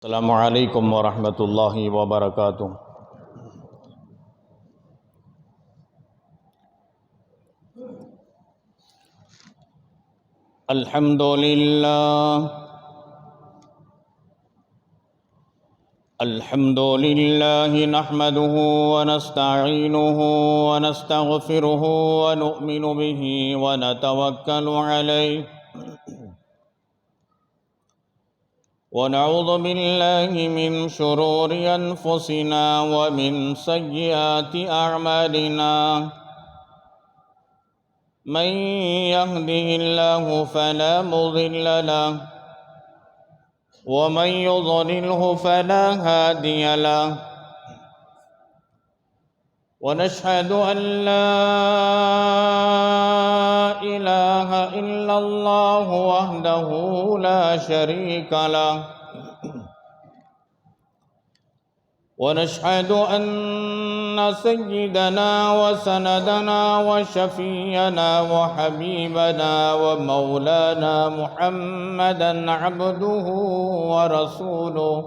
السلام علیکم ورحمۃ اللہ وبرکاتہ۔ الحمد للہ نحمده ونستعینه ونستغفره ونؤمن به ونتوکل علیہ ونعوذ باللہ من شرور انفسنا ومن سیئات اعمالنا من يهده الله فلا مضل له ومن يضلله فلا هادي له ونشهد أن لا إله إلا الله وحده لا شريك له ونشهد أن سيدنا وسندنا وشفينا وحبيبنا ومولانا محمدا عبده ورسوله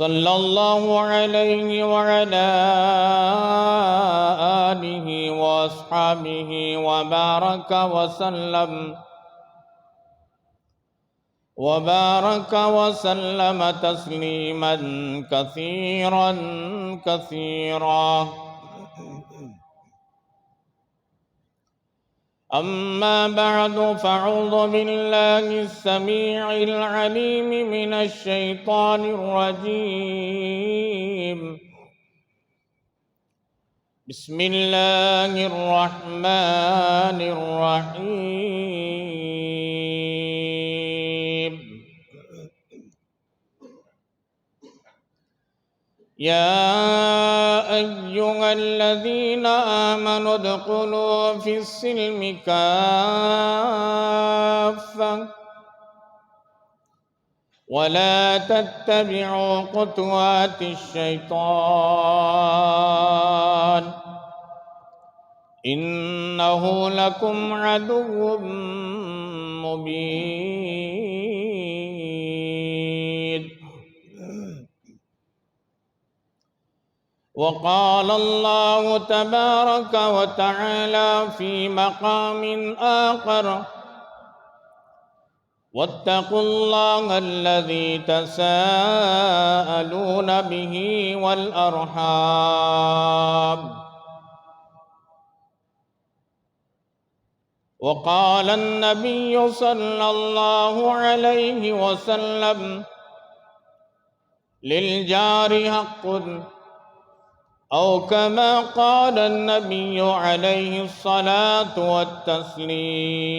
صلى الله عليه وعلى آله وأصحابه وبارك وسلم تسليما كثيرا كثيرا. أما بعد فأعوذ بالله السميع العليم من الشيطان الرجيم. بسم الله الرحمن الرحيم. يا أيها الذين آمنوا ادخلوا في السلم كافة ولا تتبعوا خطوات الشيطان إنه لكم عدو مبين. وقال الله تبارك وتعالى في مقام آخر: واتقوا الله الذي تساءلون به والأرحام. وقال النبي صلى الله عليه وسلم: للجار حق، أو كما قال النبي عليه الصلاة والتسليم.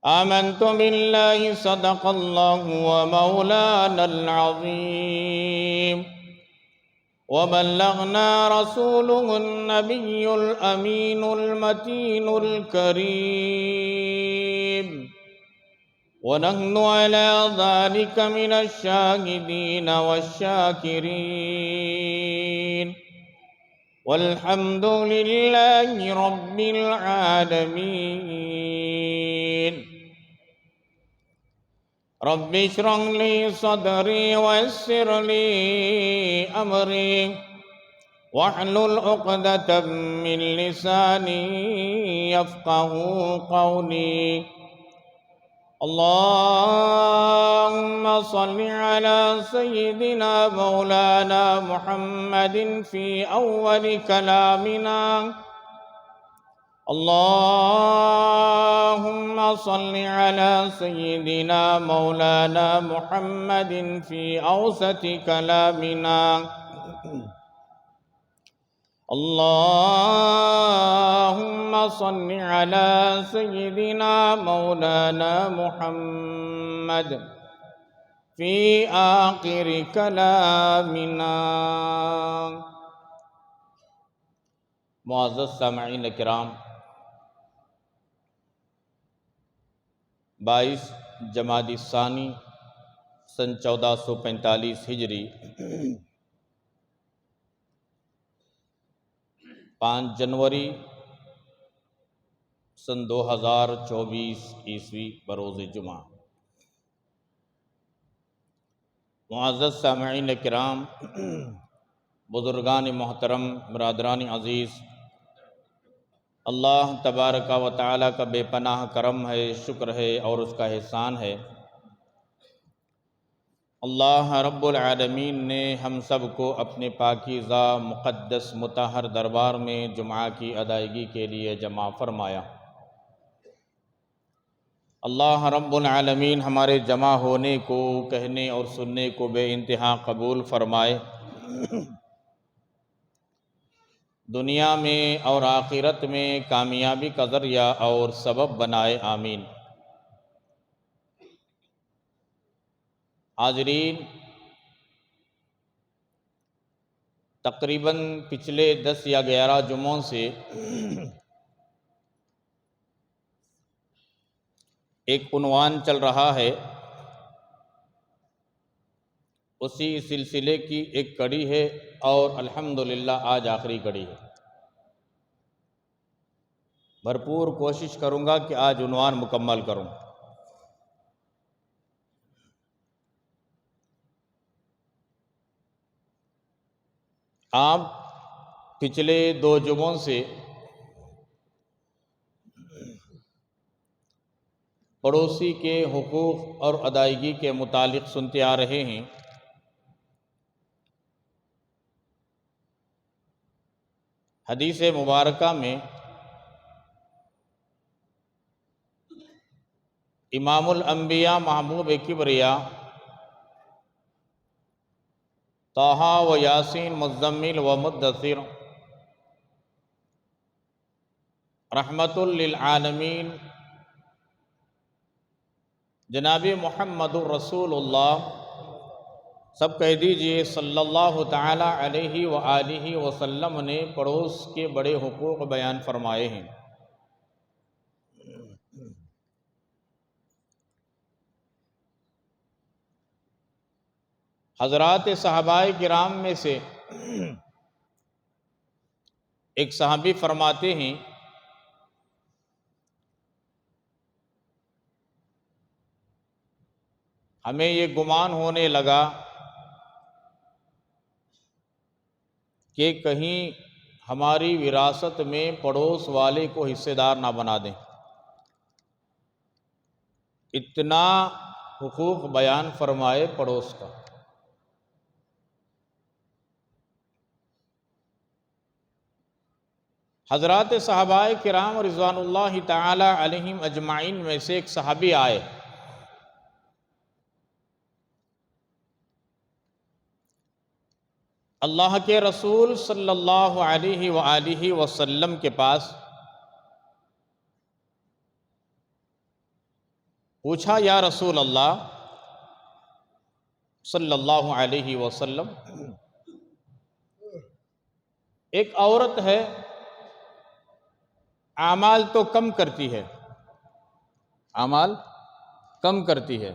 آمنت بالله صدق الله ومولانا العظيم، وبلغنا رسوله النبي الأمين المتين الكريم، ونحن على ذلك من الشاهدين والشاكرين، والحمد لله رب العالمين. رب اشرح لي صدري ويسر لي أمري واحلل عقدة من لساني يفقه قولي. اللهم صل على سيدنا مولانا محمد في أول كلامنا. اللهم صل على سيدنا مولانا محمد في أوسط كلامنا. اللهم صل على سيدنا مولانا محمد في آخر كلامنا. معزز سامعین کرام، 22 جمادی الثانی سن 1445 ہجری، 5 جنوری سن 2024 عیسوی بروز جمعہ۔ معزز سامعین کرام، بزرگان محترم، برادران عزیز، اللہ تبارک و تعالیٰ کا بے پناہ کرم ہے، شکر ہے اور اس کا احسان ہے۔ اللہ رب العالمین نے ہم سب کو اپنے پاکیزہ مقدس مطہر دربار میں جمعہ کی ادائیگی کے لیے جمع فرمایا۔ اللہ رب العالمین ہمارے جمع ہونے کو، کہنے اور سننے کو بے انتہا قبول فرمائے، دنیا میں اور آخرت میں کامیابی کا ذریعہ اور سبب بنائے، آمین۔ حاضرین، تقریباً پچھلے 10 یا 11 جمعوں سے ایک عنوان چل رہا ہے، اسی سلسلے کی ایک کڑی ہے اور الحمدللہ آج آخری کڑی ہے۔ بھرپور کوشش کروں گا کہ آج عنوان مکمل کروں۔ آپ پچھلے 2 جمعوں سے پڑوسی کے حقوق اور ادائیگی کے متعلق سنتے آ رہے ہیں۔ حدیث مبارکہ میں امام الانبیاء محبوب کبریا طٰہٰ و یاسین مزمل و مدثر رحمت للعالمین جناب محمد الرسول اللہ، سب کہہ دیجئے صلی اللہ تعالی علیہ وآلہ وسلم نے پڑوس کے بڑے حقوق بیان فرمائے ہیں۔ حضرات صحابہ کرام میں سے ایک صحابی فرماتے ہیں، ہمیں یہ گمان ہونے لگا کہ کہیں ہماری وراثت میں پڑوس والے کو حصے دار نہ بنا دیں۔ اتنا حقوق بیان فرمائے پڑوس کا۔ حضرات صحابہ کرام رضوان اللہ تعالی علیہم اجمعین میں سے ایک صحابی آئے، اللہ کے رسول صلی اللہ علیہ وآلہ وسلم کے پاس، پوچھا یا رسول اللہ صلی اللہ علیہ وسلم، ایک عورت ہے، اعمال تو کم کرتی ہے، اعمال کم کرتی ہے،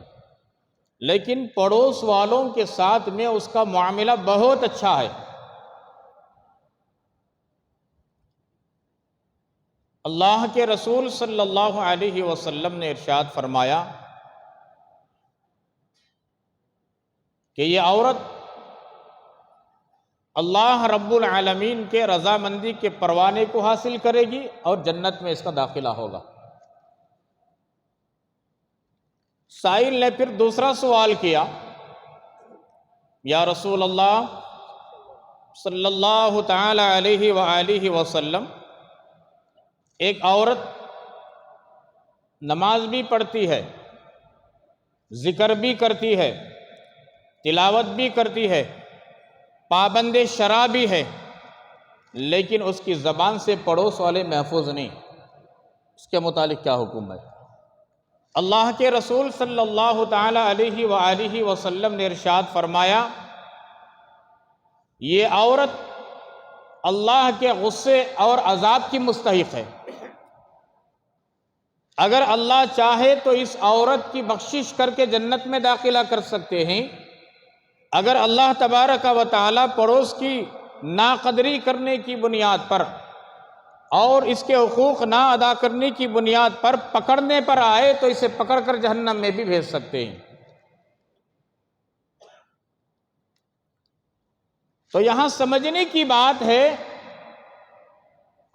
لیکن پڑوس والوں کے ساتھ میں اس کا معاملہ بہت اچھا ہے۔ اللہ کے رسول صلی اللہ علیہ وسلم نے ارشاد فرمایا کہ یہ عورت اللہ رب العالمین کے رضامندی کے پروانے کو حاصل کرے گی اور جنت میں اس کا داخلہ ہوگا۔ سائل نے پھر دوسرا سوال کیا، یا رسول اللہ صلی اللہ تعالی علیہ وآلہ وسلم، ایک عورت نماز بھی پڑھتی ہے، ذکر بھی کرتی ہے، تلاوت بھی کرتی ہے، پابند شرع بھی ہے، لیکن اس کی زبان سے پڑوس والے محفوظ نہیں، اس کے متعلق کیا حکم ہے؟ اللہ کے رسول صلی اللہ تعالی علیہ وآلہ وسلم نے ارشاد فرمایا، یہ عورت اللہ کے غصے اور عذاب کی مستحق ہے۔ اگر اللہ چاہے تو اس عورت کی بخشش کر کے جنت میں داخلہ کر سکتے ہیں، اگر اللہ تبارک و تعالی پڑوس کی ناقدری کرنے کی بنیاد پر اور اس کے حقوق نہ ادا کرنے کی بنیاد پر پکڑنے پر آئے تو اسے پکڑ کر جہنم میں بھی بھیج سکتے ہیں۔ تو یہاں سمجھنے کی بات ہے،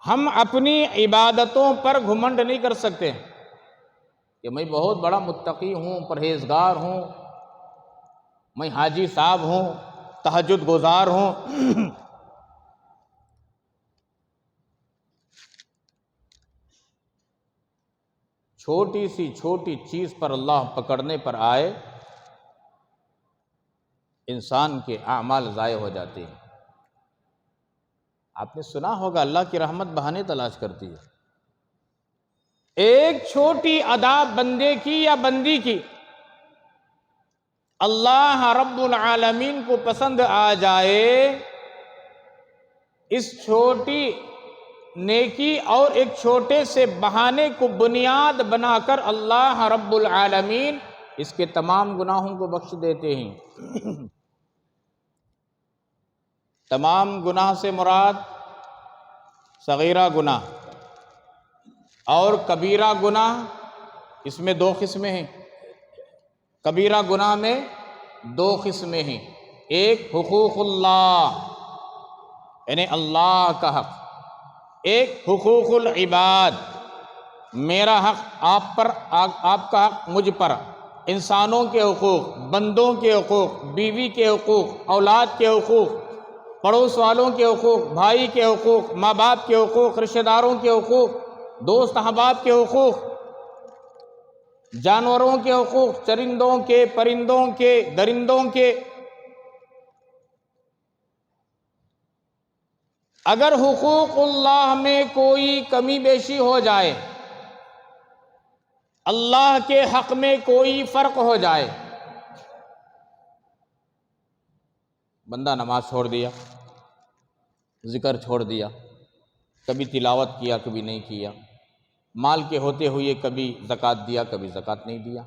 ہم اپنی عبادتوں پر گھمنڈ نہیں کر سکتے کہ میں بہت بڑا متقی ہوں، پرہیزگار ہوں، میں حاجی صاحب ہوں، تہجد گزار ہوں۔ چھوٹی سی چھوٹی چیز پر اللہ پکڑنے پر آئے، انسان کے اعمال ضائع ہو جاتے ہیں۔ آپ نے سنا ہوگا اللہ کی رحمت بہانے تلاش کرتی ہے۔ ایک چھوٹی ادا بندے کی یا بندی کی اللہ رب العالمین کو پسند آ جائے، اس چھوٹی نیکی اور ایک چھوٹے سے بہانے کو بنیاد بنا کر اللہ رب العالمین اس کے تمام گناہوں کو بخش دیتے ہیں۔ تمام گناہ سے مراد صغیرہ گناہ اور کبیرہ گناہ، اس میں دو قسمیں ہیں۔ کبیرہ گناہ میں دو قسمیں ہیں، ایک حقوق اللہ یعنی اللہ کا حق، ایک حقوق العباد، میرا حق آپ پر، آپ کا حق مجھ پر، انسانوں کے حقوق، بندوں کے حقوق، بیوی کے حقوق، اولاد کے حقوق، پڑوس والوں کے حقوق، بھائی کے حقوق، ماں باپ کے حقوق، رشتہ داروں کے حقوق، دوست احباب کے حقوق، جانوروں کے حقوق، چرندوں کے، پرندوں کے، درندوں کے۔ اگر حقوق اللہ میں کوئی کمی بیشی ہو جائے، اللہ کے حق میں کوئی فرق ہو جائے، بندہ نماز چھوڑ دیا، ذکر چھوڑ دیا، کبھی تلاوت کیا کبھی نہیں کیا، مال کے ہوتے ہوئے کبھی زکوٰۃ دیا کبھی زکوٰۃ نہیں دیا،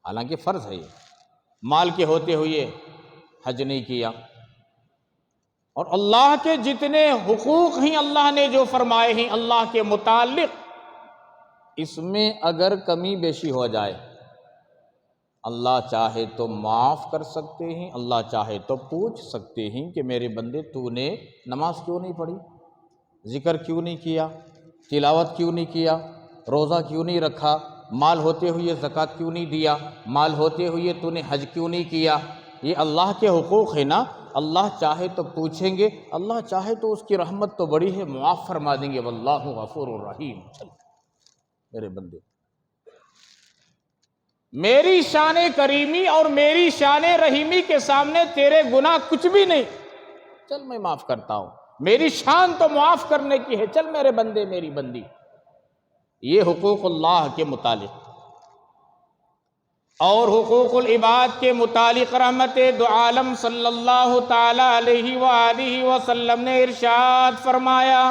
حالانکہ فرض ہے یہ، مال کے ہوتے ہوئے حج نہیں کیا، اور اللہ کے جتنے حقوق ہیں اللہ نے جو فرمائے ہیں اللہ کے متعلق، اس میں اگر کمی بیشی ہو جائے، اللہ چاہے تو معاف کر سکتے ہیں، اللہ چاہے تو پوچھ سکتے ہیں کہ میرے بندے تو نے نماز کیوں نہیں پڑھی، ذکر کیوں نہیں کیا، تلاوت کیوں نہیں کیا، روزہ کیوں نہیں رکھا، مال ہوتے ہوئے زکوٰۃ کیوں نہیں دیا، مال ہوتے ہوئے تو نے حج کیوں نہیں کیا۔ یہ اللہ کے حقوق ہے نا، اللہ چاہے تو پوچھیں گے، اللہ چاہے تو اس کی رحمت تو بڑی ہے، معاف فرما دیں گے، واللہ غفور الرحیم۔ چل میرے بندے، میری شان کریمی اور میری شان رحیمی کے سامنے تیرے گناہ کچھ بھی نہیں، چل میں معاف کرتا ہوں، میری شان تو معاف کرنے کی ہے، چل میرے بندے میری بندی۔ یہ حقوق اللہ کے متعلق۔ اور حقوق العباد کے متعلق رحمت دو عالم صلی اللہ تعالی علیہ وآلہ وسلم نے ارشاد فرمایا،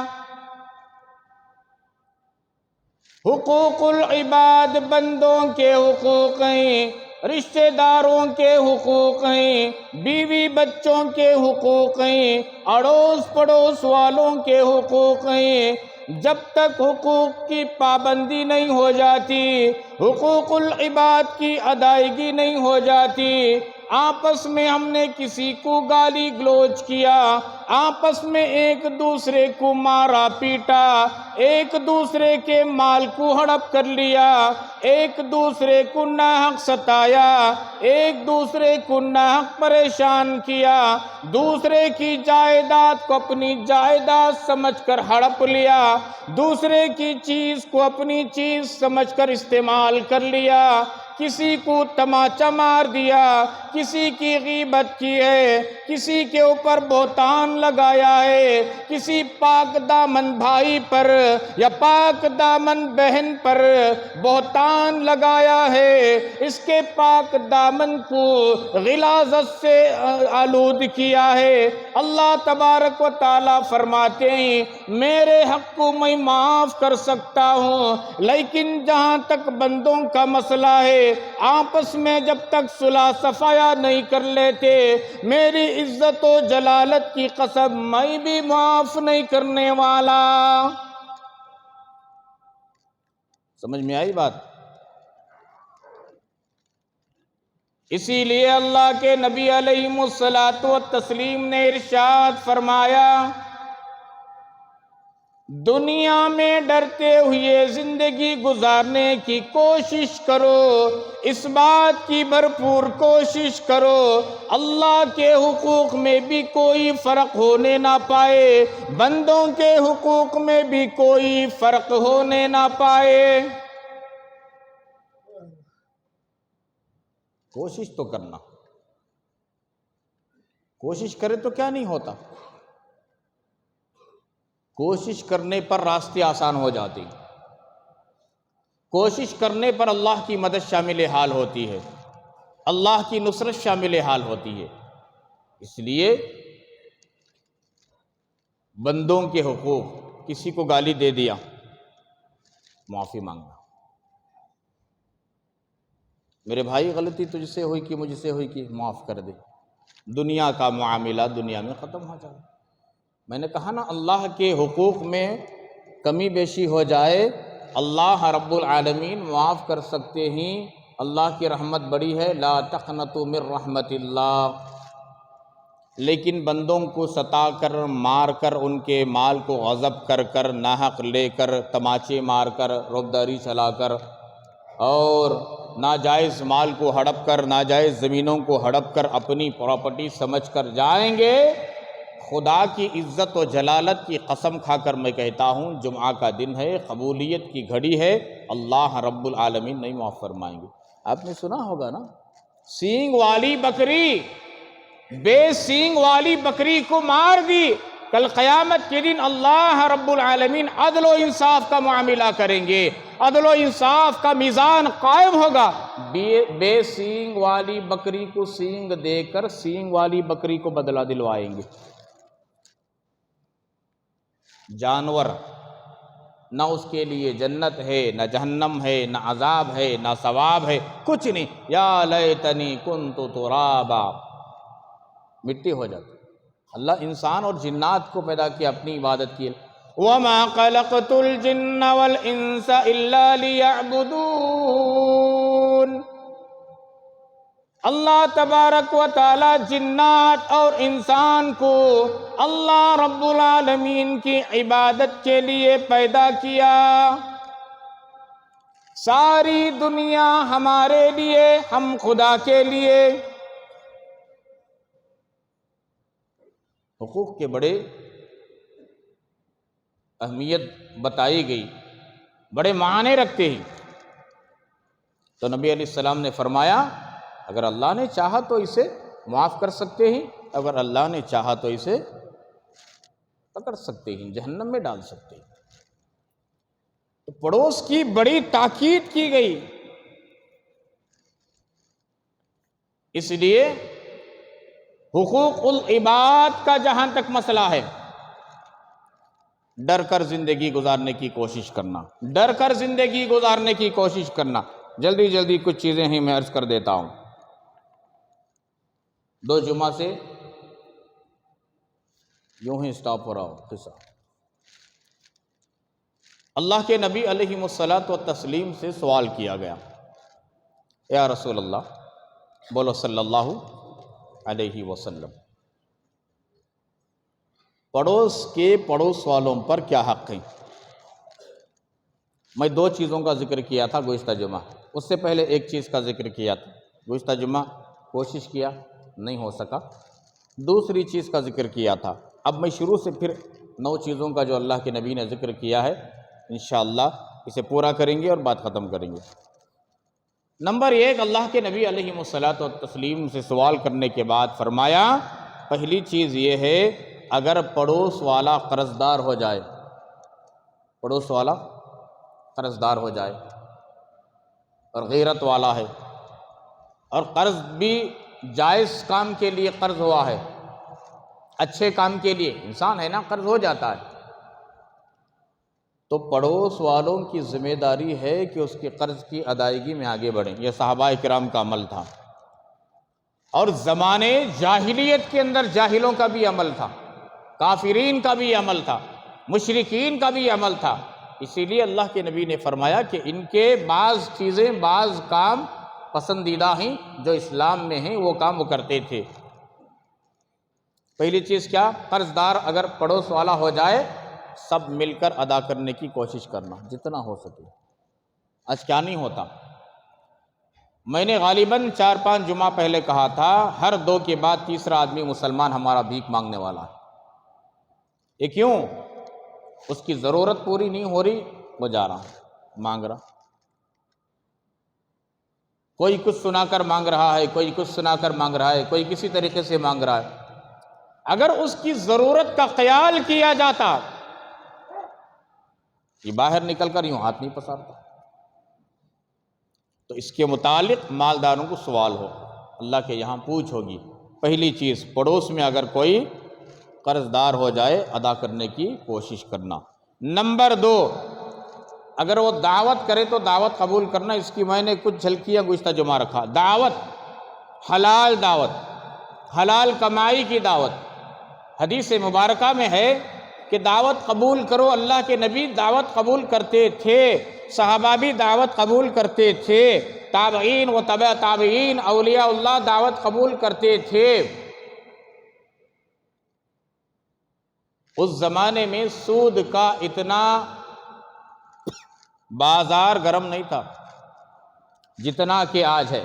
حقوق العباد بندوں کے حقوق ہیں، رشتہ داروں کے حقوق ہیں، بیوی بچوں کے حقوق ہیں، اڑوس پڑوس والوں کے حقوق ہیں۔ جب تک حقوق کی پابندی نہیں ہو جاتی، حقوق العباد کی ادائیگی نہیں ہو جاتی، آپس میں ہم نے کسی کو گالی گلوچ کیا، آپس میں ایک دوسرے کو مارا پیٹا، ایک دوسرے کے مال کو ہڑپ کر لیا، ایک دوسرے کو ناحق ستایا، ایک دوسرے کو ناحق پریشان کیا، دوسرے کی جائیداد کو اپنی جائیداد سمجھ کر ہڑپ لیا، دوسرے کی چیز کو اپنی چیز سمجھ کر استعمال کر لیا، کسی کو تماچا مار دیا، کسی کی غیبت کی ہے، کسی کے اوپر بہتان لگایا ہے، کسی پاک دامن بھائی پر یا پاک دامن بہن پر بہتان لگایا ہے، اس کے پاک دامن کو غلاظت سے آلود کیا ہے، اللہ تبارک و تعالیٰ فرماتے ہیں میرے حق کو میں معاف کر سکتا ہوں، لیکن جہاں تک بندوں کا مسئلہ ہے، آپس میں جب تک صلح صفا ضائع نہیں کر لیتے، میری عزت و جلالت کی قسم میں بھی معاف نہیں کرنے والا۔ سمجھ میں آئی بات؟ اسی لیے اللہ کے نبی علیہ الصلوۃ والتسلیم نے ارشاد فرمایا، دنیا میں ڈرتے ہوئے زندگی گزارنے کی کوشش کرو، اس بات کی بھرپور کوشش کرو اللہ کے حقوق میں بھی کوئی فرق ہونے نہ پائے، بندوں کے حقوق میں بھی کوئی فرق ہونے نہ پائے۔ کوشش تو کرنا، کوشش کرے تو کیا نہیں ہوتا، کوشش کرنے پر راستے آسان ہو جاتے، کوشش کرنے پر اللہ کی مدد شامل حال ہوتی ہے، اللہ کی نصرت شامل حال ہوتی ہے۔ اس لیے بندوں کے حقوق، کسی کو گالی دے دیا، معافی مانگنا، میرے بھائی غلطی تجھ سے ہوئی کہ مجھ سے ہوئی کہ معاف کر دے، دنیا کا معاملہ دنیا میں ختم ہو جائے۔ میں نے کہا نا، اللہ کے حقوق میں کمی بیشی ہو جائے اللہ رب العالمین معاف کر سکتے ہیں، اللہ کی رحمت بڑی ہے، لا تقنطوا من رحمت اللہ۔ لیکن بندوں کو ستا کر، مار کر، ان کے مال کو غصب کر کر، ناحق لے کر، تماچے مار کر، روداری چلا کر، اور ناجائز مال کو ہڑپ کر، ناجائز زمینوں کو ہڑپ کر اپنی پراپرٹی سمجھ کر جائیں گے، خدا کی عزت و جلالت کی قسم کھا کر میں کہتا ہوں، جمعہ کا دن ہے، قبولیت کی گھڑی ہے، اللہ رب العالمین نہیں معاف فرمائیں گے۔ آپ نے سنا ہوگا نا، سینگ والی بکری بے سینگ والی بکری کو مار دی، کل قیامت کے دن اللہ رب العالمین عدل و انصاف کا معاملہ کریں گے، عدل و انصاف کا میزان قائم ہوگا، بے سینگ والی بکری کو سینگ دے کر سینگ والی بکری کو بدلہ دلوائیں گے۔ جانور نہ اس کے لیے جنت ہے، نہ جہنم ہے، نہ عذاب ہے، نہ ثواب ہے، کچھ نہیں، یا لیتنی کنت ترابا، مٹی ہو جاتی۔ اللہ انسان اور جنات کو پیدا کیا اپنی عبادت کی۔ وَمَا خَلَقْتُ الْجِنَّ وَالْإِنسَ إِلَّا لِيَعْبُدُونَ۔ اللہ تبارک و تعالی جنات اور انسان کو اللہ رب العالمین کی عبادت کے لیے پیدا کیا۔ ساری دنیا ہمارے لیے، ہم خدا کے لیے۔ حقوق کے بڑے اہمیت بتائی گئی، بڑے معنی رکھتے ہیں۔ تو نبی علیہ السلام نے فرمایا، اگر اللہ نے چاہا تو اسے معاف کر سکتے ہیں، اگر اللہ نے چاہا تو اسے پکڑ سکتے ہیں، جہنم میں ڈال سکتے ہیں۔ تو پڑوس کی بڑی تاکید کی گئی۔ اس لیے حقوق العباد کا جہاں تک مسئلہ ہے، ڈر کر زندگی گزارنے کی کوشش کرنا، ڈر کر زندگی گزارنے کی کوشش کرنا۔ جلدی جلدی کچھ چیزیں ہی میں عرض کر دیتا ہوں۔ 2 جمعہ سے یوں ہی سٹاپ ہو رہا ہو قصہ۔ اللہ کے نبی علیہ الصلوۃ والتسلیم سے سوال کیا گیا، یا رسول اللہ، بولو صلی اللہ علیہ وسلم، پڑوس کے پڑوس والوں پر کیا حق ہیں؟ میں 2 چیزوں کا ذکر کیا تھا گزشتہ جمعہ، اس سے پہلے ایک چیز کا ذکر کیا تھا گزشتہ جمعہ، کوشش کیا نہیں ہو سکا، دوسری چیز کا ذکر کیا تھا۔ اب میں شروع سے پھر 9 چیزوں کا جو اللہ کے نبی نے ذکر کیا ہے، انشاءاللہ اسے پورا کریں گے اور بات ختم کریں گے۔ نمبر 1، اللہ کے نبی علیہ الصلوۃ والتسلیم سے سوال کرنے کے بعد فرمایا، پہلی چیز یہ ہے، اگر پڑوس والا قرض دار ہو جائے، پڑوس والا قرض دار ہو جائے اور غیرت والا ہے، اور قرض بھی جائز کام کے لیے قرض ہوا ہے، اچھے کام کے لیے، انسان ہے نا، قرض ہو جاتا ہے، تو پڑوس والوں کی ذمہ داری ہے کہ اس کے قرض کی ادائیگی میں آگے بڑھیں۔ یہ صحابہ کرام کا عمل تھا۔ اور زمانے جاہلیت کے اندر جاہلوں کا بھی عمل تھا، کافرین کا بھی عمل تھا، مشرکین کا بھی عمل تھا۔ اسی لیے اللہ کے نبی نے فرمایا کہ ان کے بعض چیزیں، بعض کام پسندیدہ ہیں جو اسلام میں ہیں، وہ کام وہ کرتے تھے۔ پہلی چیز کیا؟ قرض دار اگر پڑوس والا ہو جائے سب مل کر ادا کرنے کی کوشش کرنا جتنا ہو سکے۔ آج کیا نہیں ہوتا؟ میں نے غالباً 4-5 جمعہ پہلے کہا تھا، ہر 2 کے بعد تیسرا آدمی مسلمان ہمارا بھیک مانگنے والا ہے۔ یہ کیوں؟ اس کی ضرورت پوری نہیں ہو رہی، وہ جا رہا مانگ رہا، کوئی کچھ سنا کر مانگ رہا ہے، کوئی کچھ سنا کر مانگ رہا ہے، کوئی کسی طریقے سے مانگ رہا ہے۔ اگر اس کی ضرورت کا خیال کیا جاتا، یہ باہر نکل کر یوں ہاتھ نہیں پسارتا۔ تو اس کے متعلق مالداروں کو سوال ہو، اللہ کے یہاں پوچھ ہوگی۔ پہلی چیز، پڑوس میں اگر کوئی قرض دار ہو جائے ادا کرنے کی کوشش کرنا۔ نمبر 2، اگر وہ دعوت کرے تو دعوت قبول کرنا۔ اس کی میں نے کچھ جھلکیاں گزشتہ جمعہ رکھا۔ دعوت، حلال دعوت، حلال کمائی کی دعوت۔ حدیث مبارکہ میں ہے کہ دعوت قبول کرو۔ اللہ کے نبی دعوت قبول کرتے تھے، صحابہ بھی دعوت قبول کرتے تھے، تابعین و تبع تابعین، اولیاء اللہ دعوت قبول کرتے تھے۔ اس زمانے میں سود کا اتنا بازار گرم نہیں تھا جتنا کہ آج ہے۔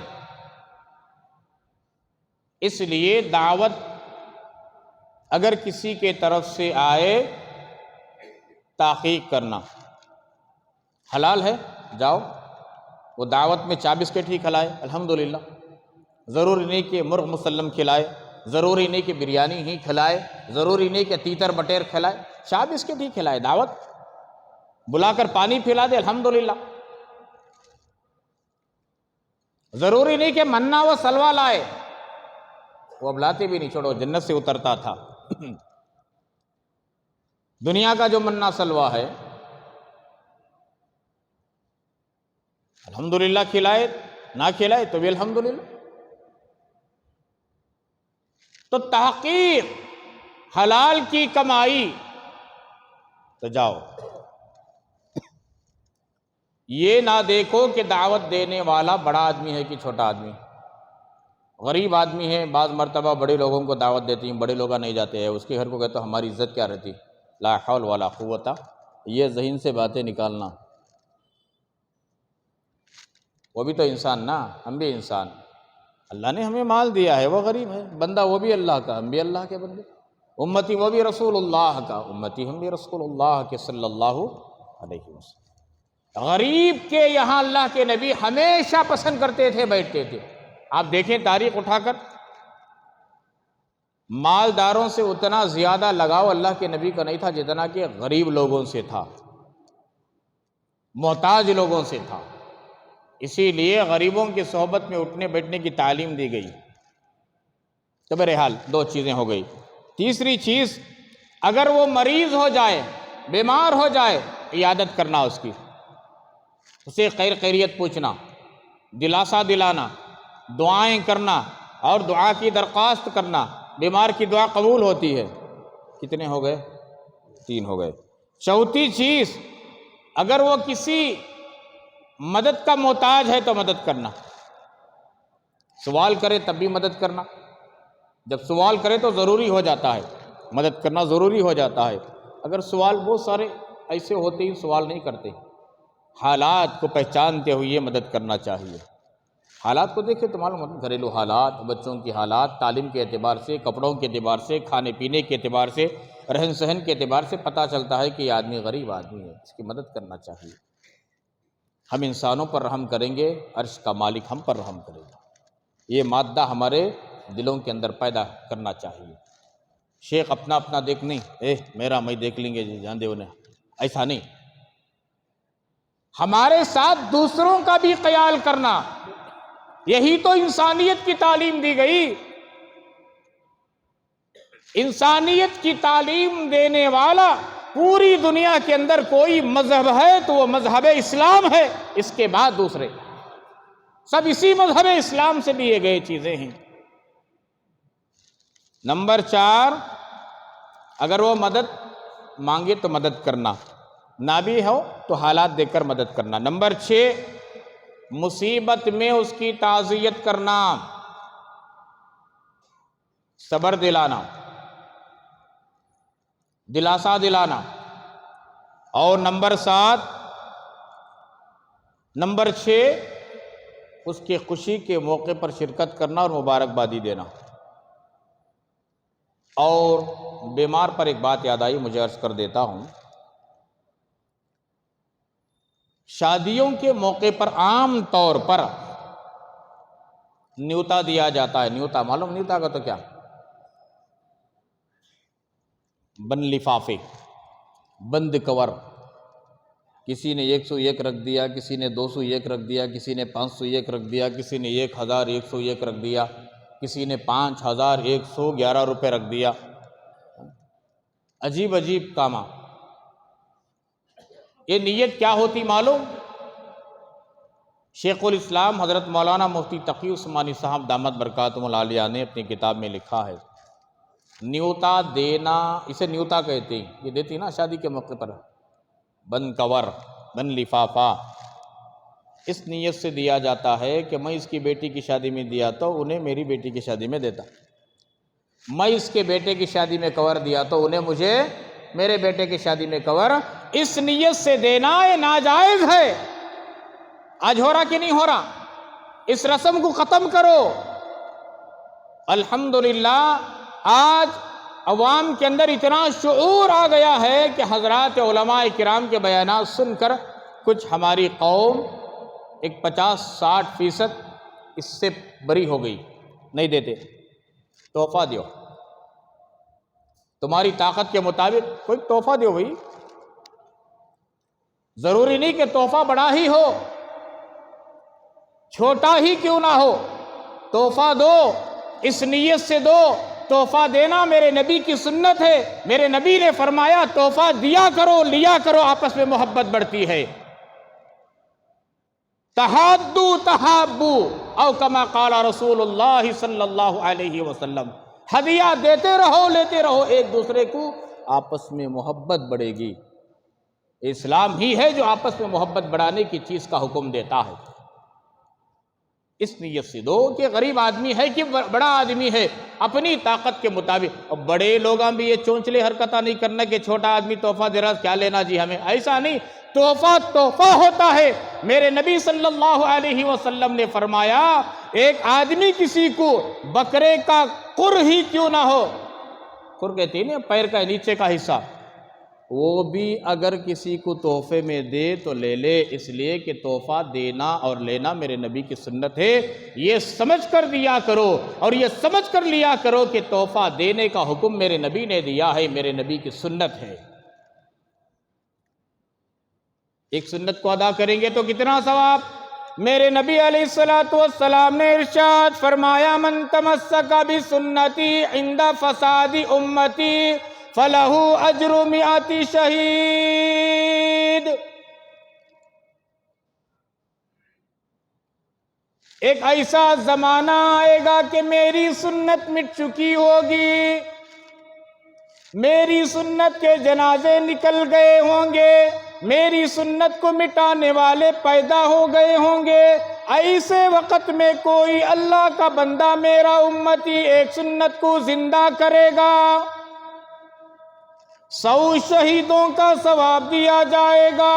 اس لیے دعوت اگر کسی کے طرف سے آئے تحقیق کرنا حلال ہے، جاؤ وہ دعوت میں چا بسکٹ ہی کھلائے الحمدللہ، ضروری نہیں کہ مرغ مسلم کھلائے، ضروری نہیں کہ بریانی ہی کھلائے، ضروری نہیں کہ تیتر بٹیر کھلائے، چا بسکٹ ہی کھلائے، دعوت بلا کر پانی پلا دے الحمدللہ۔ ضروری نہیں کہ منا و سلوا لائے، وہ اب لاتے بھی نہیں، چھوڑو جنت سے اترتا تھا۔ دنیا کا جو منا سلوا ہے الحمدللہ کھلائے، نہ کھلائے تو بھی الحمدللہ۔ تو تحقیق، حلال کی کمائی، تو جاؤ یہ نہ دیکھو کہ دعوت دینے والا بڑا آدمی ہے کہ چھوٹا آدمی، غریب آدمی ہے۔ بعض مرتبہ بڑے لوگوں کو دعوت دیتی ہیں، بڑے لوگ نہیں جاتے ہیں، اس کے گھر کو کہتے ہیں ہماری عزت کیا رہتی، لا حول ولا قوت، یہ ذہن سے باتیں نکالنا۔ وہ بھی تو انسان نا، ہم بھی انسان، اللہ نے ہمیں مال دیا ہے، وہ غریب ہے، بندہ وہ بھی اللہ کا، ہم بھی اللہ کے بندے، امتی وہ بھی رسول اللہ کا، امتی ہم بھی رسول اللہ کے صلی اللہ علیہ وسلم۔ غریب کے یہاں اللہ کے نبی ہمیشہ پسند کرتے تھے، بیٹھتے تھے۔ آپ دیکھیں تاریخ اٹھا کر، مالداروں سے اتنا زیادہ لگاؤ اللہ کے نبی کا نہیں تھا جتنا کہ غریب لوگوں سے تھا، محتاج لوگوں سے تھا۔ اسی لیے غریبوں کی صحبت میں اٹھنے بیٹھنے کی تعلیم دی گئی۔ تو بہرحال 2 چیزیں ہو گئی۔ تیسری چیز، اگر وہ مریض ہو جائے، بیمار ہو جائے، عیادت کرنا، اس کی، اسے خیر خیریت پوچھنا، دلاسا دلانا، دعائیں کرنا اور دعا کی درخواست کرنا۔ بیمار کی دعا قبول ہوتی ہے۔ کتنے ہو گئے؟ 3 ہو گئے۔ چوتھی چیز، اگر وہ کسی مدد کا محتاج ہے تو مدد کرنا، سوال کرے تب بھی مدد کرنا۔ جب سوال کرے تو ضروری ہو جاتا ہے، مدد کرنا ضروری ہو جاتا ہے۔ اگر سوال، بہت سارے ایسے ہوتے ہی سوال نہیں کرتے، حالات کو پہچانتے ہوئے مدد کرنا چاہیے۔ حالات کو دیکھیں تو معلوم ہوتا ہے، گھریلو حالات، بچوں کی حالات، تعلیم کے اعتبار سے، کپڑوں کے اعتبار سے، کھانے پینے کے اعتبار سے، رہن سہن کے اعتبار سے پتہ چلتا ہے کہ یہ آدمی غریب آدمی ہے، اس کی مدد کرنا چاہیے۔ ہم انسانوں پر رحم کریں گے، عرش کا مالک ہم پر رحم کرے گا۔ یہ مادہ ہمارے دلوں کے اندر پیدا کرنا چاہیے۔ شیخ اپنا اپنا دیکھ نہیں، میرا میں دیکھ لیں گے جی، جان دے انہیں، ایسا نہیں۔ ہمارے ساتھ دوسروں کا بھی خیال کرنا، یہی تو انسانیت کی تعلیم دی گئی۔ انسانیت کی تعلیم دینے والا پوری دنیا کے اندر کوئی مذہب ہے تو وہ مذہب اسلام ہے، اس کے بعد دوسرے سب اسی مذہب اسلام سے لیے گئے چیزیں ہیں۔ نمبر 4، اگر وہ مدد مانگے تو مدد کرنا، نہ بھی ہو تو حالات دیکھ کر مدد کرنا۔ نمبر 6، مصیبت میں اس کی تعزیت کرنا، صبر دلانا، دلاسا دلانا۔ اور نمبر 6، اس کی خوشی کے موقع پر شرکت کرنا اور مبارکبادی دینا۔ اور بیمار پر ایک بات یاد آئی، مجھے عرض کر دیتا ہوں، شادیوں کے موقع پر عام طور پر نیوتا دیا جاتا ہے۔ نیوتا معلوم، نیوتا کا تو کیا، بند لفافے، بند کور۔ کسی نے 101 رکھ دیا، کسی نے 201 رکھ دیا، کسی نے 501 رکھ دیا، کسی نے 1101 رکھ دیا، کسی نے 5111 روپے رکھ دیا۔ عجیب عجیب کام۔ یہ نیت کیا ہوتی معلوم؟ شیخ الاسلام حضرت مولانا مفتی تقی عثمانی صاحب دامت برکاتہم العالیہ نے اپنی کتاب میں لکھا ہے، نیوتا دینا، اسے نیوتا کہتے ہیں، یہ دیتی نا شادی کے موقع پر، بند کور، بند لفافہ، اس نیت سے دیا جاتا ہے کہ میں اس کی بیٹی کی شادی میں دیا تو انہیں میری بیٹی کی شادی میں دیتا، میں اس کے بیٹے کی شادی میں کور دیا تو انہیں مجھے میرے بیٹے کی شادی میں کور۔ اس نیت سے دینا یہ ناجائز ہے۔ آج ہو رہا کہ نہیں ہو رہا؟ اس رسم کو ختم کرو۔ الحمدللہ آج عوام کے اندر اتنا شعور آ گیا ہے کہ حضرات علماء کرام کے بیانات سن کر کچھ ہماری قوم ایک 50-60% اس سے بری ہو گئی، نہیں دیتے۔ تحفہ دیو، تمہاری طاقت کے مطابق کوئی تحفہ دیو بھائی، ضروری نہیں کہ تحفہ بڑا ہی ہو، چھوٹا ہی کیوں نہ ہو، تحفہ دو، اس نیت سے دو۔ تحفہ دینا میرے نبی کی سنت ہے، میرے نبی نے فرمایا تحفہ دیا کرو، لیا کرو، آپس میں محبت بڑھتی ہے۔ تحادو تحابو او کما قال رسول اللہ صلی اللہ علیہ وسلم، ہدیہ دیتے رہو، لیتے رہو ایک دوسرے کو، آپس میں محبت بڑھے گی۔ اسلام ہی ہے جو آپس میں محبت بڑھانے کی چیز کا حکم دیتا ہے۔ اس نیت سے دو کہ غریب آدمی ہے کہ بڑا آدمی ہے، اپنی طاقت کے مطابق۔ اور بڑے لوگاں بھی یہ چونچلے حرکتہ نہیں کرنا کہ چھوٹا آدمی تحفہ دے رہا کیا لینا جی ہمیں، ایسا نہیں۔ تحفہ تحفہ ہوتا ہے۔ میرے نبی صلی اللہ علیہ وسلم نے فرمایا ایک آدمی کسی کو بکرے کا قر ہی کیوں نہ ہو، قر کہتے ہیں نا پیر کا نیچے کا حصہ، وہ بھی اگر کسی کو تحفے میں دے تو لے لے، اس لیے کہ تحفہ دینا اور لینا میرے نبی کی سنت ہے۔ یہ سمجھ کر دیا کرو اور یہ سمجھ کر لیا کرو کہ تحفہ دینے کا حکم میرے نبی نے دیا ہے، میرے نبی کی سنت ہے۔ ایک سنت کو ادا کریں گے تو کتنا ثواب۔ میرے نبی علیہ السلام نے ارشاد فرمایا من تمسک بسنتی عند فساد امتی فلہ اجر 100 شہید۔ ایک ایسا زمانہ آئے گا کہ میری سنت مٹ چکی ہوگی، میری سنت کے جنازے نکل گئے ہوں گے، میری سنت کو مٹانے والے پیدا ہو گئے ہوں گے۔ ایسے وقت میں کوئی اللہ کا بندہ میرا امتی ایک سنت کو زندہ کرے گا، 100 شہیدوں کا ثواب دیا جائے گا۔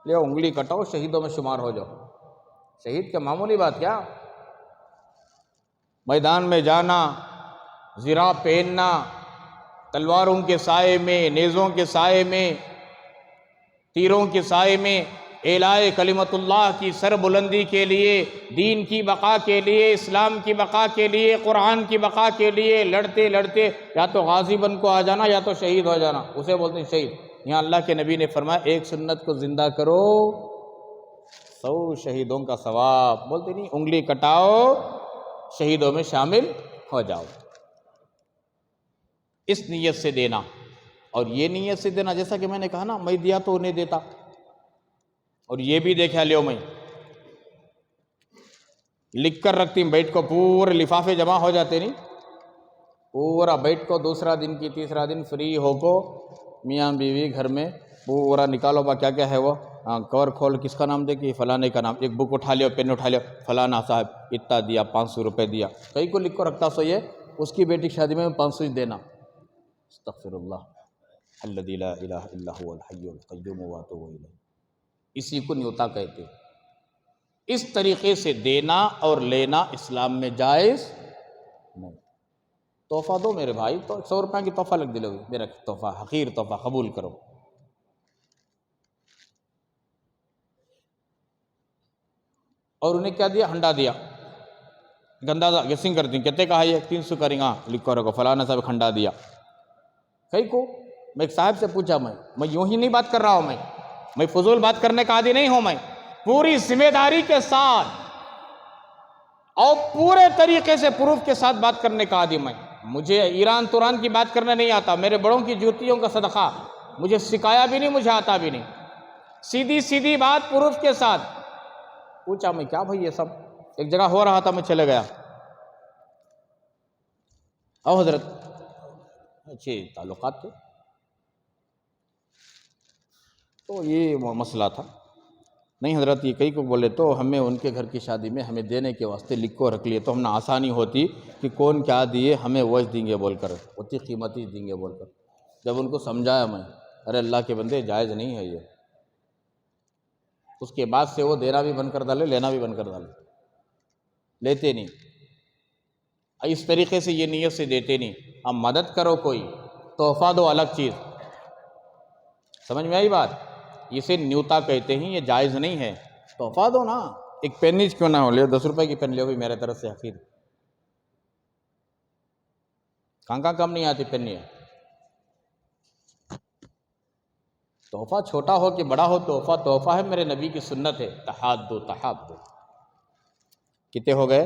لے انگلی کٹاؤ، شہیدوں میں شمار ہو جاؤ۔ شہید کیا معمولی بات کیا، میدان میں جانا، زرہ پہننا، تلواروں کے سائے میں، نیزوں کے سائے میں، تیروں کے سائے میں، اعلاء کلمت اللہ کی سر بلندی کے لیے، دین کی بقا کے لیے، اسلام کی بقا کے لیے، قرآن کی بقا کے لیے لڑتے لڑتے یا تو غازی بن کو آ جانا یا تو شہید ہو جانا، اسے بولتے ہیں شہید۔ یہاں اللہ کے نبی نے فرمایا ایک سنت کو زندہ کرو، 100 شہیدوں کا ثواب۔ بولتے نہیں انگلی کٹاؤ، شہیدوں میں شامل ہو جاؤ۔ اس نیت سے دینا، اور یہ نیت سے دینا جیسا کہ میں نے کہا نا، میں دیا تو انہیں دیتا، اور یہ بھی دیکھا لیو میں لکھ کر رکھتی، بیٹ کو پورے لفافے جمع ہو جاتے نہیں، پورا بیٹ کو دوسرا دن کی تیسرا دن فری ہو کو میاں بیوی گھر میں پورا نکالو با کیا کیا ہے وہ، کور کھول کس کا نام دے کہ فلانے کا نام، ایک بک اٹھا لیا، پین اٹھا لیا، فلانا صاحب اتنا دیا، 500 روپے دیا، کئی کو لکھ کو رکھتا سو یہ اس کی بیٹی کی شادی میں 500 دینا۔ استغفر اللہ الذی لا الہ الا هو الحی القیوم واتوب الیہ، اسی کو نیوتا کہتے ہیں۔ اس طریقے سے دینا اور لینا اسلام میں جائز نہیں۔ تحفہ دو میرے بھائی، تو 100 روپے کی تحفہ لگ دلو گے، میرا تحفہ حقیر تحفہ قبول کرو۔ اور انہیں کیا دیا؟ ہنڈا دیا، گندا گیسنگ کر دی، کہتے کہا یہ 300 کریں گا، لکھو رکھو فلانا صاحب کھنڈا دیا۔ کئی کو میں ایک صاحب سے پوچھا، میں یوں ہی نہیں بات کر رہا ہوں، میں فضول بات کرنے کا عادی نہیں ہوں، میں پوری ذمہ داری کے ساتھ اور پورے طریقے سے پروف کے ساتھ بات کرنے کا عادی میں، مجھے ایران توران کی بات کرنا نہیں آتا، میرے بڑوں کی جوتیوں کا صدقہ، مجھے سکھایا بھی نہیں، مجھے آتا بھی نہیں، سیدھی سیدھی بات پروف کے ساتھ۔ پوچھا میں کیا بھائی یہ سب، ایک جگہ ہو رہا تھا میں چلے گیا، او حضرت اچھے تعلقات تھے، تو یہ مسئلہ تھا، نہیں حضرت یہ کئی کو بولے تو ہمیں ان کے گھر کی شادی میں ہمیں دینے کے واسطے لکھ کو رکھ لیے تو ہم نے آسانی ہوتی کہ کون کیا دیے، ہمیں وجہ دیں گے بول کر، اتنی قیمتی دیں گے بول کر۔ جب ان کو سمجھایا میں، ارے اللہ کے بندے جائز نہیں ہے یہ، اس کے بعد سے وہ دینا بھی بند کر ڈالے، لینا بھی بند کر ڈالے، لیتے نہیں، اس طریقے سے یہ نیت سے دیتے نہیں۔ اب مدد کرو کوئی، تحفہ دو الگ چیز، سمجھ میں آئی بات؟ اسے نیوتا کہتے ہیں، یہ جائز نہیں ہے۔ تحفہ دو نا، ایک پین کیوں نہ ہو، لے 10 روپے کی پین لے ہوئی میرے طرف سے حقیر، کہاں کم نہیں آتی پین، تحفہ چھوٹا ہو کہ بڑا ہو، تحفہ تحفہ ہے، میرے نبی کی سنت ہے، تحادو تحابو۔ کتنے ہو گئے؟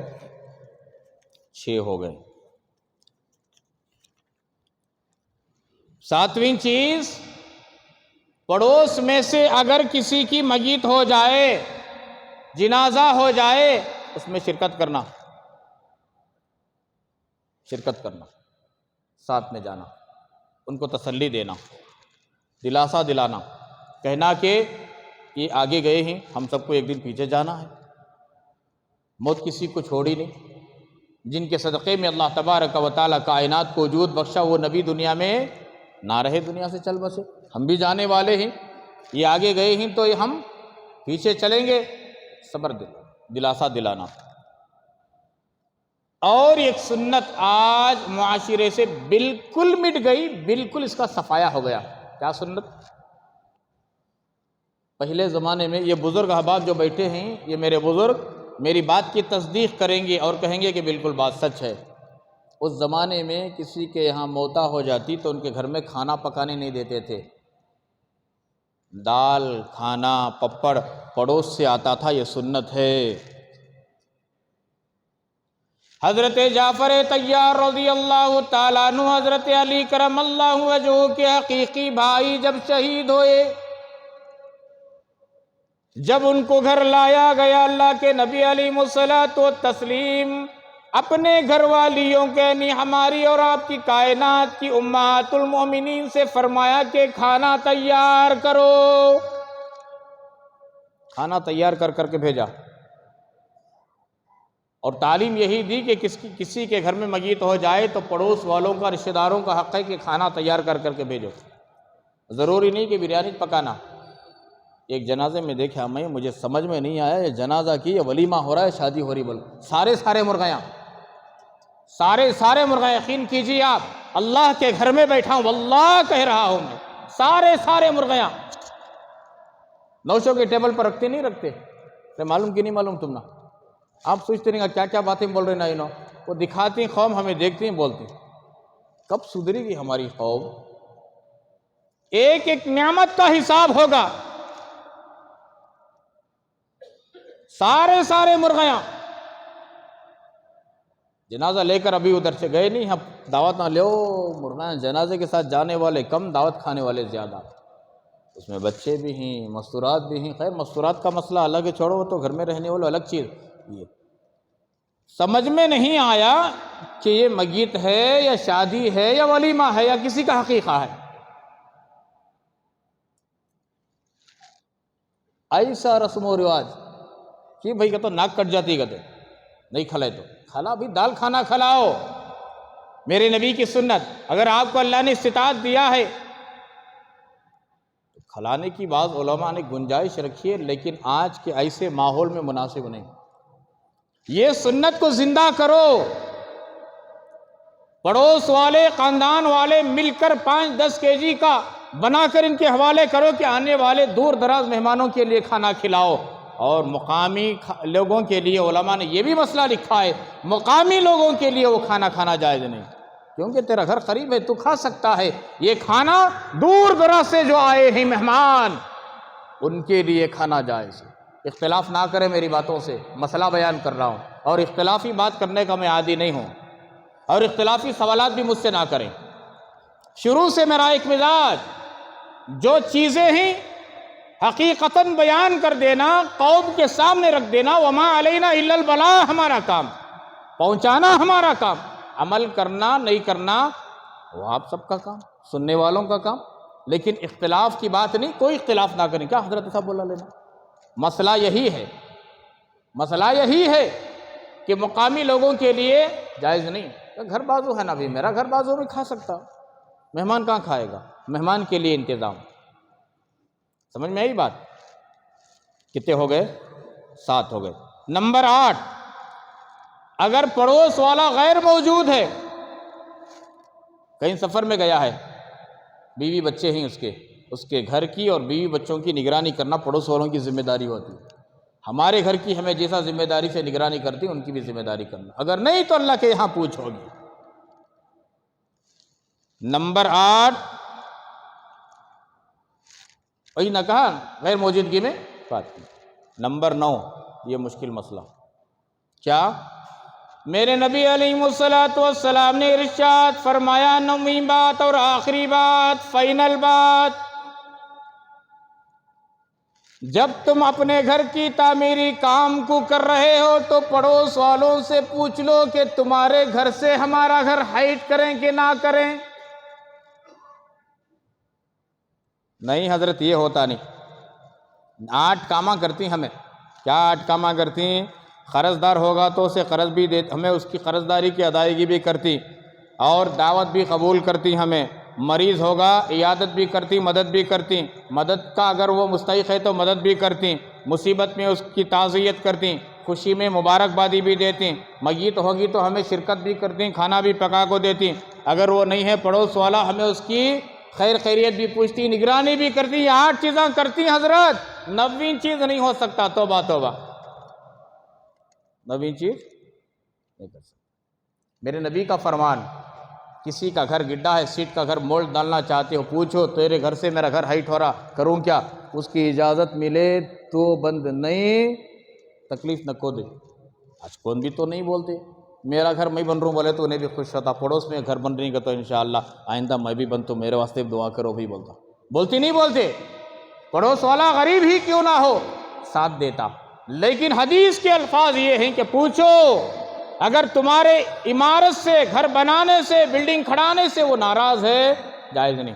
6 ہو گئے۔ 7ویں چیز، پڑوس میں سے اگر کسی کی میت ہو جائے، جنازہ ہو جائے، اس میں شرکت کرنا، ساتھ میں جانا، ان کو تسلی دینا، دلاسا دلانا، کہنا کہ یہ آگے گئے ہیں، ہم سب کو ایک دن پیچھے جانا ہے، موت کسی کو چھوڑی نہیں، جن کے صدقے میں اللہ تبارک و تعالیٰ کائنات کو وجود بخشا، وہ نبی دنیا میں نہ رہے، دنیا سے چل بسے، ہم بھی جانے والے ہیں، یہ آگے گئے ہیں تو ہم پیچھے چلیں گے، صبر دلاسا دلانا۔ اور ایک سنت آج معاشرے سے بالکل مٹ گئی، بالکل اس کا صفایا ہو گیا، کیا سنت؟ پہلے زمانے میں یہ بزرگ احباب جو بیٹھے ہیں، یہ میرے بزرگ میری بات کی تصدیق کریں گے اور کہیں گے کہ بالکل بات سچ ہے۔ اس زمانے میں کسی کے یہاں موتا ہو جاتی تو ان کے گھر میں کھانا پکانے نہیں دیتے تھے، دال کھانا پپڑ پڑوس سے آتا تھا، یہ سنت ہے۔ حضرت جعفر طیار رضی اللہ تعالیٰ عنہ، حضرت علی کرم اللہ وجہہ کے حقیقی بھائی جب شہید ہوئے، جب ان کو گھر لایا گیا، اللہ کے نبی علیہ الصلوۃ والتسلیم اپنے گھر والیوں کے، یعنی ہماری اور آپ کی کائنات کی امہات المومنین سے فرمایا کہ کھانا تیار کرو، کھانا تیار کر کر کے بھیجا، اور تعلیم یہی دی کہ کسی کے گھر میں میت ہو جائے تو پڑوس والوں کا، رشتہ داروں کا حق ہے کہ کھانا تیار کر کر کے بھیجو، ضروری نہیں کہ بریانی پکانا۔ ایک جنازے میں دیکھا میں، مجھے سمجھ میں نہیں آیا، یہ جنازہ کی یہ ولیمہ ہو رہا ہے، شادی ہو رہی، بول سارے مرغیاں، سارے مرغیاں، یقین کیجیے آپ، اللہ کے گھر میں بیٹھا ہوں، واللہ کہہ رہا ہوں میں، سارے مرغیاں نوشوں کے ٹیبل پر رکھتے نہیں رکھتے، معلوم کہ نہیں معلوم تم نا، آپ سوچتے نہیں کیا کیا باتیں بول رہے ہیں، وہ دکھاتی قوم، ہمیں دیکھتی ہیں بولتی، کب سدھرے گی ہماری قوم؟ ایک ایک نعمت کا حساب ہوگا، سارے مرغیاں، جنازہ لے کر ابھی ادھر سے گئے نہیں، ہم دعوت نہ لو، مرغیاں جنازے کے ساتھ جانے والے کم، دعوت کھانے والے زیادہ، اس میں بچے بھی ہیں، مستورات بھی ہیں، خیر مستورات کا مسئلہ الگ ہے، چھوڑو، وہ تو گھر میں رہنے والے الگ چیز، یہ سمجھ میں نہیں آیا کہ یہ میت ہے یا شادی ہے یا ولیمہ ہے یا کسی کا حقیقہ ہے. ایسا رسم و رواج کہ بھائی کہ تو ناک کٹ جاتی کہتے نہیں کھلائے تو کھلا بھی دال کھانا کھلاؤ. میرے نبی کی سنت، اگر آپ کو اللہ نے استطاعت دیا ہے تو کھلانے کی بعض علماء نے گنجائش رکھی ہے، لیکن آج کے ایسے ماحول میں مناسب نہیں. یہ سنت کو زندہ کرو. پڑوس والے خاندان والے مل کر 5-10 kg کا بنا کر ان کے حوالے کرو کہ آنے والے دور دراز مہمانوں کے لیے کھانا کھلاؤ. اور مقامی لوگوں کے لیے علماء نے یہ بھی مسئلہ لکھا ہے، مقامی لوگوں کے لیے وہ کھانا کھانا جائز نہیں، کیونکہ تیرا گھر قریب ہے تو کھا سکتا ہے. یہ کھانا دور دراز سے جو آئے ہیں مہمان ان کے لیے کھانا جائز ہے. اختلاف نہ کریں میری باتوں سے، مسئلہ بیان کر رہا ہوں، اور اختلافی بات کرنے کا میں عادی نہیں ہوں، اور اختلافی سوالات بھی مجھ سے نہ کریں. شروع سے میرا ایک مزاج، جو چیزیں ہیں حقیقتاً بیان کر دینا، قوم کے سامنے رکھ دینا. وما علینا الا البلاغ، ہمارا کام پہنچانا، ہمارا کام عمل کرنا نہیں کرنا وہ آپ سب کا کام، سننے والوں کا کام. لیکن اختلاف کی بات نہیں، کوئی اختلاف نہ کریں. کیا حضرت صاحب بولا لینا؟ مسئلہ یہی ہے، مسئلہ یہی ہے کہ مقامی لوگوں کے لیے جائز نہیں. گھر بازو ہے نا بھی، میرا گھر بازو میں کھا سکتا، مہمان کہاں کھائے گا؟ مہمان کے لیے انتظام. سمجھ میں آئی بات؟ کتنے ہو گئے؟ 7 ہو گئے. نمبر 8، اگر پڑوس والا غیر موجود ہے، کہیں سفر میں گیا ہے، بیوی بچے ہیں اس کے گھر کی اور بیوی بچوں کی نگرانی کرنا پڑوس والوں کی ذمہ داری ہوتی ہے. ہمارے گھر کی ہمیں جیسا ذمہ داری سے نگرانی کرتی ان کی بھی ذمہ داری کرنا، اگر نہیں تو اللہ کے یہاں پوچھ ہوگی. نمبر 8، وہی نہ کہا غیر موجودگی میں بات کی. نمبر 9، یہ مشکل مسئلہ کیا؟ میرے نبی علیہ السلام نے ارشاد فرمایا، 9ویں بات اور آخری بات، فائنل بات، جب تم اپنے گھر کی تعمیری کام کو کر رہے ہو تو پڑوس والوں سے پوچھ لو کہ تمہارے گھر سے ہمارا گھر ہائٹ کریں کہ نہ کریں. نہیں حضرت یہ ہوتا نہیں. 8 کاماں کرتی ہمیں. کیا 8 کاماں کرتی؟ قرض دار ہوگا تو اسے قرض بھی دے، ہمیں اس کی قرض داری کی ادائیگی بھی کرتی، اور دعوت بھی قبول کرتی. ہمیں مریض ہوگا عیادت بھی کرتی، مدد بھی کرتی، مدد کا اگر وہ مستحق ہے تو مدد بھی کرتی، مصیبت میں اس کی تعزیت کرتی، خوشی میں مبارکبادی بھی دیتی. میت ہوگی تو ہمیں شرکت بھی کرتی، کھانا بھی پکا کو دیتی. اگر وہ نہیں ہے پڑوس والا، ہمیں اس کی خیر خیریت بھی پوچھتی، نگرانی بھی کرتی. یہ 8 چیزاں کرتی حضرت. 9ویں چیز نہیں ہو سکتا. توبہ توبہ، 9ویں چیز نہیں کر سکتا. میرے نبی کا فرمان، کسی کا گھر گڈھا ہے، سیٹ کا گھر موڑ ڈالنا چاہتے ہو، پوچھو تیرے گھر سے میرا گھر ہائٹ ہو رہا، کروں کیا؟ اس کی اجازت ملے تو بند، نہیں تکلیف نہ کو دے. آج کون بھی تو نہیں بولتے میرا گھر میں بن رہا ہوں، بولے تو انہیں بھی خوش ہوتا. پڑوس میں گھر بن رہی گا تو انشاءاللہ آئندہ میں بھی بن تو میرے واسطے دعا کرو بھی بولتا. بولتی نہیں بولتے؟ پڑوس والا غریب ہی کیوں نہ ہو ساتھ دیتا. لیکن حدیث کے الفاظ یہ ہیں کہ پوچھو، اگر تمہارے عمارت سے، گھر بنانے سے، بلڈنگ کھڑانے سے وہ ناراض ہے، جائز نہیں.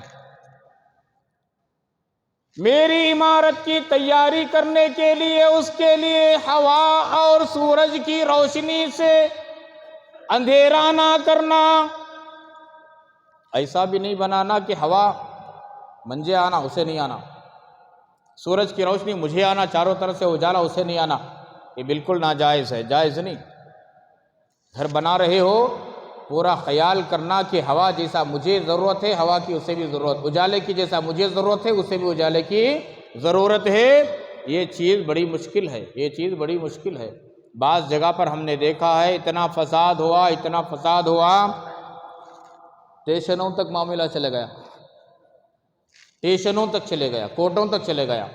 میری عمارت کی تیاری کرنے کے لیے اس کے لیے ہوا اور سورج کی روشنی سے اندھیرا نہ کرنا. ایسا بھی نہیں بنانا کہ ہوا منجے آنا اسے نہیں آنا، سورج کی روشنی مجھے آنا، چاروں طرف سے اجالا اسے نہیں آنا. یہ بالکل ناجائز ہے، جائز نہیں. گھر بنا رہے ہو پورا خیال کرنا کہ ہوا جیسا مجھے ضرورت ہے ہوا کی اسے بھی ضرورت، اجالے کی جیسا مجھے ضرورت ہے اسے بھی اجالے کی ضرورت ہے. یہ چیز بڑی مشکل ہے، یہ چیز بڑی مشکل ہے. بعض جگہ پر ہم نے دیکھا ہے اتنا فساد ہوا، اتنا فساد ہوا، اسٹیشنوں تک معاملہ چلے گیا، اسٹیشنوں تک چلے گیا، کورٹوں تک چلے گیا.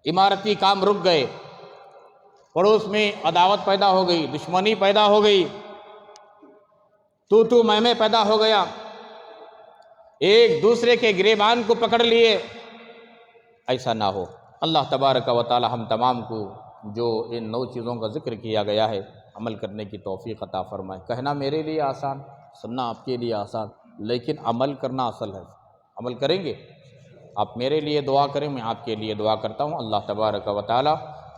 عمارتی کام رک گئے، پڑوس میں عداوت پیدا ہو گئی، دشمنی پیدا ہو گئی، تو میں پیدا ہو گیا، ایک دوسرے کے گریبان کو پکڑ لیے. ایسا نہ ہو. اللہ تبارک و تعالی ہم تمام کو جو ان 9 چیزوں کا ذکر کیا گیا ہے عمل کرنے کی توفیق عطا فرمائے۔ کہنا میرے لیے آسان، سننا آپ کے لیے آسان، لیکن عمل کرنا اصل ہے۔ عمل کریں گے؟ آپ میرے لیے دعا کریں، میں آپ کے لیے دعا کرتا ہوں۔ اللہ تبارک و تعالی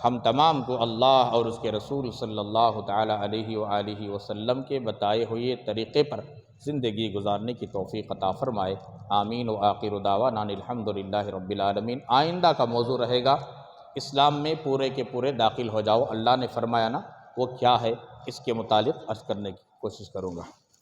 ہم تمام کو اللہ اور اس کے رسول صلی اللہ تعالی علیہ وآلہ وسلم کے بتائے ہوئے طریقے پر زندگی گزارنے کی توفیق عطا فرمائے۔ آمین۔ وآخر دعوانا الحمدللہ رب العالمین۔ آئندہ کا موضوع رہے گا اسلام میں پورے کے پورے داخل ہو جاؤ، اللہ نے فرمایا نا وہ کیا ہے، اس کے متعلق عرض کرنے کی کوشش کروں گا۔